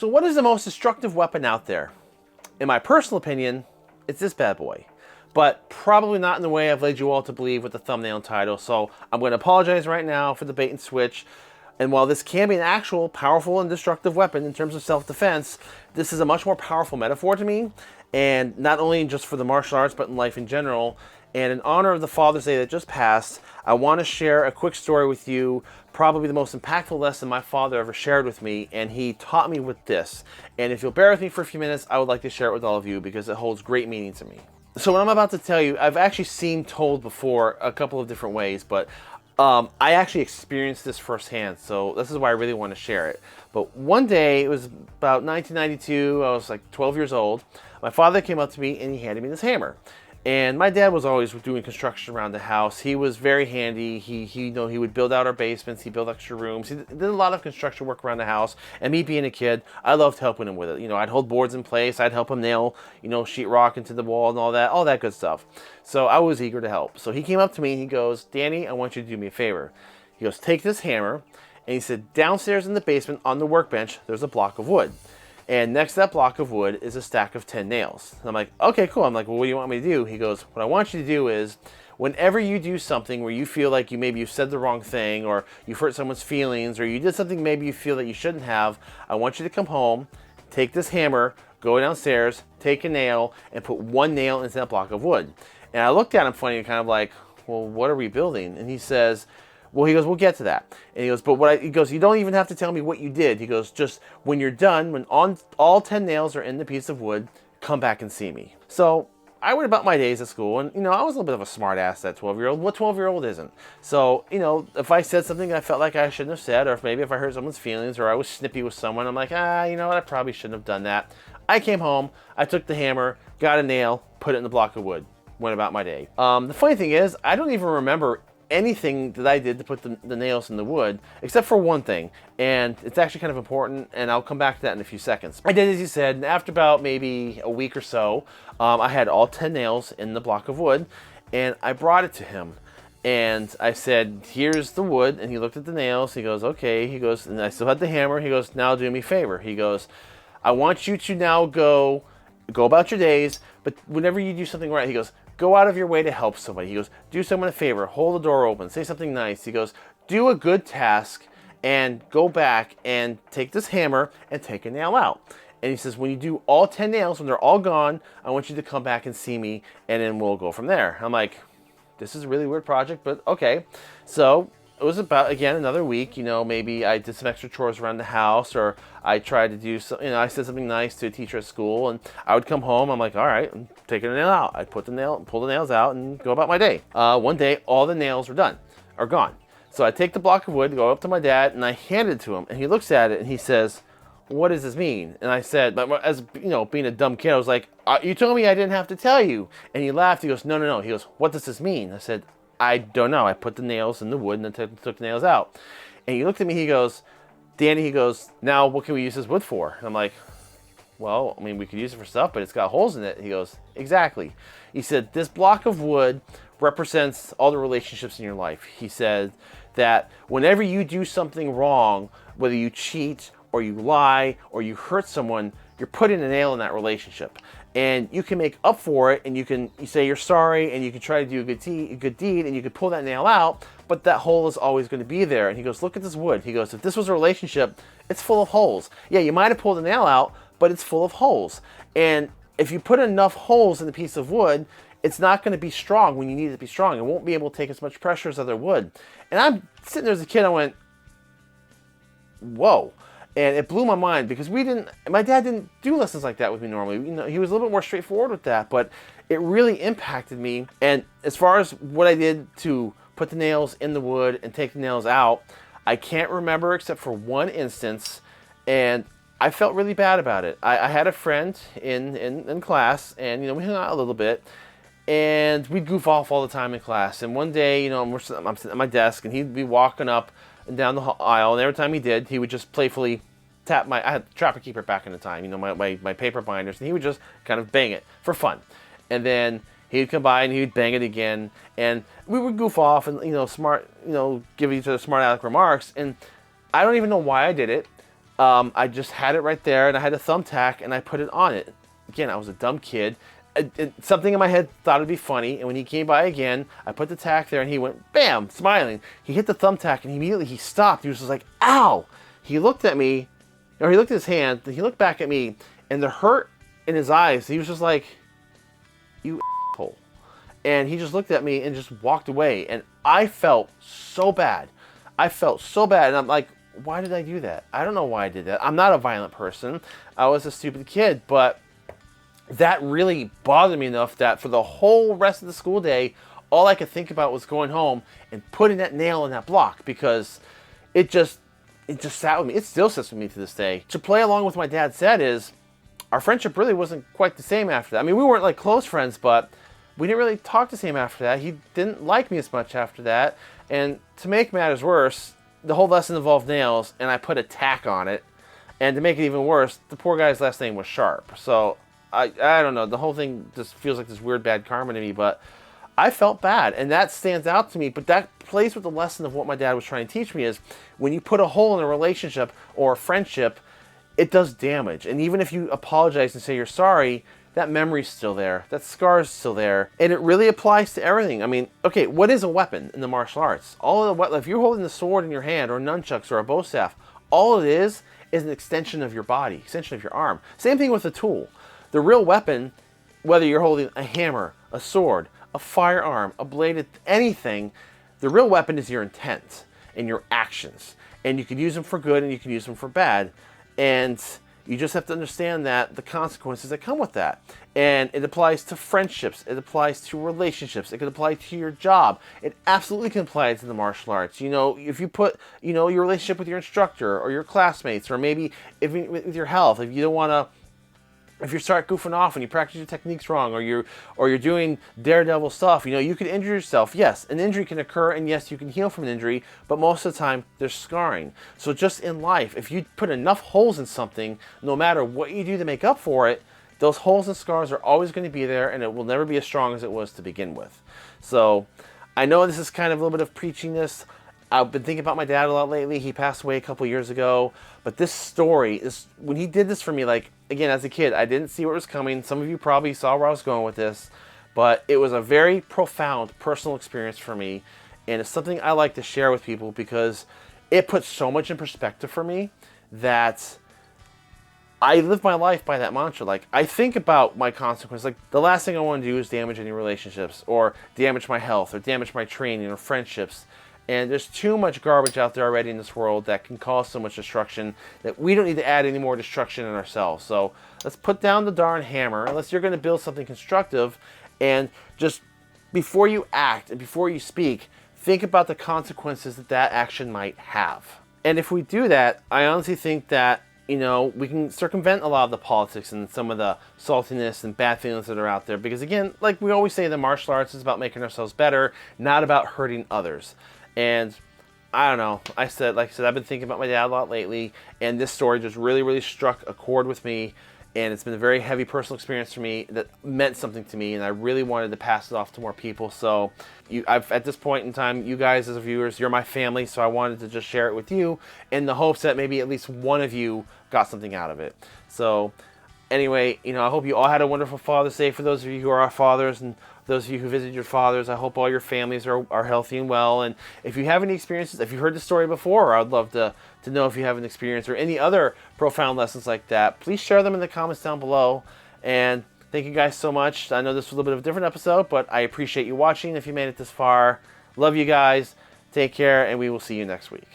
So what is the most destructive weapon out there? In my personal opinion, it's this bad boy. But probably not in the way I've led you all to believe with the thumbnail title. So I'm going to apologize right now for the bait and switch. And while this can be an actual powerful and destructive weapon in terms of self-defense, this is a much more powerful metaphor to me. And not only just for the martial arts, but in life in general. And in honor of the Father's Day that just passed, I want to share a quick story with you, probably the most impactful lesson my father ever shared with me, and he taught me with this. And if you'll bear with me for a few minutes, I would like to share it with all of you because it holds great meaning to me. So what I'm about to tell you, I've actually seen told before a couple of different ways, but I actually experienced this firsthand, so this is why I really want to share it. But one day, it was about 1992, I was like 12 years old, my father came up to me and he handed me this hammer. And my dad was always doing construction around the house. He was very handy. He would build out our basements. He built extra rooms. He did a lot of construction work around the house. And me being a kid, I loved helping him with it. I'd hold boards in place. I'd help him nail, sheetrock into the wall and all that good stuff. So I was eager to help. So he came up to me and he goes, "Danny, I want you to do me a favor." He goes, "Take this hammer." And he said, "Downstairs in the basement on the workbench, there's a block of wood. And next to that block of wood is a stack of 10 nails. And I'm like, okay, cool. I'm like, well, what do you want me to do? He goes, what I want you to do is, whenever you do something where you feel like you've said the wrong thing, or you've hurt someone's feelings, or you did something maybe you feel that you shouldn't have, I want you to come home, take this hammer, go downstairs, take a nail, and put one nail into that block of wood." And I looked at him funny and kind of like, well, what are we building? And he says, well, he goes, we'll get to that. And he goes, but he goes, you don't even have to tell me what you did. He goes, just when you're done, when all 10 nails are in the piece of wood, come back and see me. So I went about my days at school, and I was a little bit of a smart ass, that 12-year-old. What 12-year-old isn't? So, if I said something I felt like I shouldn't have said, or if I hurt someone's feelings, or I was snippy with someone, I'm like, you know what, I probably shouldn't have done that. I came home, I took the hammer, got a nail, put it in the block of wood, went about my day. The funny thing is, I don't even remember anything that I did to put the nails in the wood, except for one thing, and it's actually kind of important, and I'll come back to that in a few seconds. I did as he said, and after about maybe a week or so, I had all 10 nails in the block of wood, and I brought it to him, and I said, here's the wood, and he looked at the nails, he goes, okay, he goes, and I still had the hammer, he goes, now do me a favor, he goes, I want you to now go about your days, but whenever you do something right, he goes, go out of your way to help somebody. He goes, do someone a favor, hold the door open, say something nice. He goes, do a good task and go back and take this hammer and take a nail out. And he says, when you do all 10 nails, when they're all gone, I want you to come back and see me, and then we'll go from there. I'm like, this is a really weird project, but okay. So it was about, again, another week, maybe I did some extra chores around the house, or I tried to do some, I said something nice to a teacher at school, and I would come home, I'm like, all right, I'm taking a nail out. I'd pull the nails out and go about my day. One day, all the nails are gone. So I take the block of wood, go up to my dad, and I hand it to him, and he looks at it, and he says, what does this mean? And I said, but as being a dumb kid, I was like, you told me I didn't have to tell you. And he laughed, he goes, no. He goes, what does this mean? I said, I don't know. I put the nails in the wood and then took the nails out. And he looked at me, he goes, Danny, he goes, now what can we use this wood for? And I'm like, well, we could use it for stuff, but it's got holes in it. He goes, exactly. He said, this block of wood represents all the relationships in your life. He said that whenever you do something wrong, whether you cheat or you lie or you hurt someone, you're putting a nail in that relationship. And you can make up for it, and you say you're sorry, and you can try to do a good deed, and you can pull that nail out, but that hole is always going to be there. And he goes, look at this wood. He goes, if this was a relationship, it's full of holes. Yeah, you might have pulled the nail out, but it's full of holes. And if you put enough holes in the piece of wood, it's not going to be strong when you need it to be strong. It won't be able to take as much pressure as other wood. And I'm sitting there as a kid, I went, whoa. And it blew my mind because my dad didn't do lessons like that with me normally. He was a little bit more straightforward with that, but it really impacted me. And as far as what I did to put the nails in the wood and take the nails out, I can't remember except for one instance, and I felt really bad about it. I had a friend in class, and we hung out a little bit, and we'd goof off all the time in class. And one day, I'm sitting at my desk, and he'd be walking up and down the aisle, and every time he did, he would just playfully tap I had Trapper Keeper back in the time, my paper binders, and he would just kind of bang it for fun. And then he'd come by and he'd bang it again, and we would goof off and, give each other smart aleck remarks, and I don't even know why I did it, I just had it right there, and I had a thumbtack, and I put it on it. Again, I was a dumb kid. Something in my head thought it'd be funny, and when he came by again, I put the tack there, and he went, bam, smiling. He hit the thumbtack, and immediately he stopped. He was just like, ow! He looked at me, or he looked at his hand, and he looked back at me, and the hurt in his eyes, he was just like, you asshole. And he just looked at me and just walked away, and I felt so bad. I felt so bad, and I'm like, why did I do that? I don't know why I did that. I'm not a violent person. I was a stupid kid, but that really bothered me enough that for the whole rest of the school day, all I could think about was going home and putting that nail in that block, because it just sat with me. It still sits with me to this day. To play along with what my dad said is, our friendship really wasn't quite the same after that. I mean, we weren't like close friends, but we didn't really talk the same after that. He didn't like me as much after that. And to make matters worse, the whole lesson involved nails, and I put a tack on it. And to make it even worse, the poor guy's last name was Sharp. So I don't know. The whole thing just feels like this weird bad karma to me, but I felt bad, and that stands out to me. But that plays with the lesson of what my dad was trying to teach me is when you put a hole in a relationship or a friendship, it does damage. And even if you apologize and say you're sorry, that memory's still there. That scar's still there. And it really applies to everything. I mean, okay, what is a weapon in the martial arts? All of the if you're holding the sword in your hand, or nunchucks, or a bow staff, all it is an extension of your body, extension of your arm. Same thing with a tool. The real weapon, whether you're holding a hammer, a sword, a firearm, a blade, anything, the real weapon is your intent and your actions. And you can use them for good and you can use them for bad. And you just have to understand that the consequences that come with that. And it applies to friendships. It applies to relationships. It can apply to your job. It absolutely can apply to the martial arts. You know, if you put, your relationship with your instructor or your classmates, or maybe if with your health, if you don't want to, if you start goofing off and you practice your techniques wrong, or you're doing daredevil stuff, you could injure yourself. Yes, an injury can occur, and yes, you can heal from an injury, but most of the time there's scarring. So just in life, if you put enough holes in something, no matter what you do to make up for it, those holes and scars are always going to be there, and it will never be as strong as it was to begin with. So I know this is kind of a little bit of preaching this. I've been thinking about my dad a lot lately. He passed away a couple years ago. But this story is, when he did this for me, like, again, as a kid, I didn't see what was coming. Some of you probably saw where I was going with this. But it was a very profound personal experience for me. And it's something I like to share with people because it puts so much in perspective for me that I live my life by that mantra. Like, I think about my consequences. Like, the last thing I want to do is damage any relationships, or damage my health, or damage my training, or friendships. And there's too much garbage out there already in this world that can cause so much destruction that we don't need to add any more destruction in ourselves. So let's put down the darn hammer, unless you're going to build something constructive, and just before you act and before you speak, think about the consequences that action might have. And if we do that, I honestly think that, we can circumvent a lot of the politics and some of the saltiness and bad feelings that are out there. Because again, like we always say, the martial arts is about making ourselves better, not about hurting others. And I don't know, like I said, I've been thinking about my dad a lot lately, and this story just really, really struck a chord with me, and it's been a very heavy personal experience for me that meant something to me, and I really wanted to pass it off to more people. So at this point in time, you guys as viewers, you're my family, so I wanted to just share it with you in the hopes that maybe at least one of you got something out of it. So anyway, I hope you all had a wonderful Father's Day. For those of you who are our fathers, and those of you who visited your fathers, I hope all your families are healthy and well. And if you have any experiences, if you've heard the story before, I'd love to know if you have an experience or any other profound lessons like that. Please share them in the comments down below. And thank you guys so much. I know this was a little bit of a different episode, but I appreciate you watching if you made it this far. Love you guys. Take care, and we will see you next week.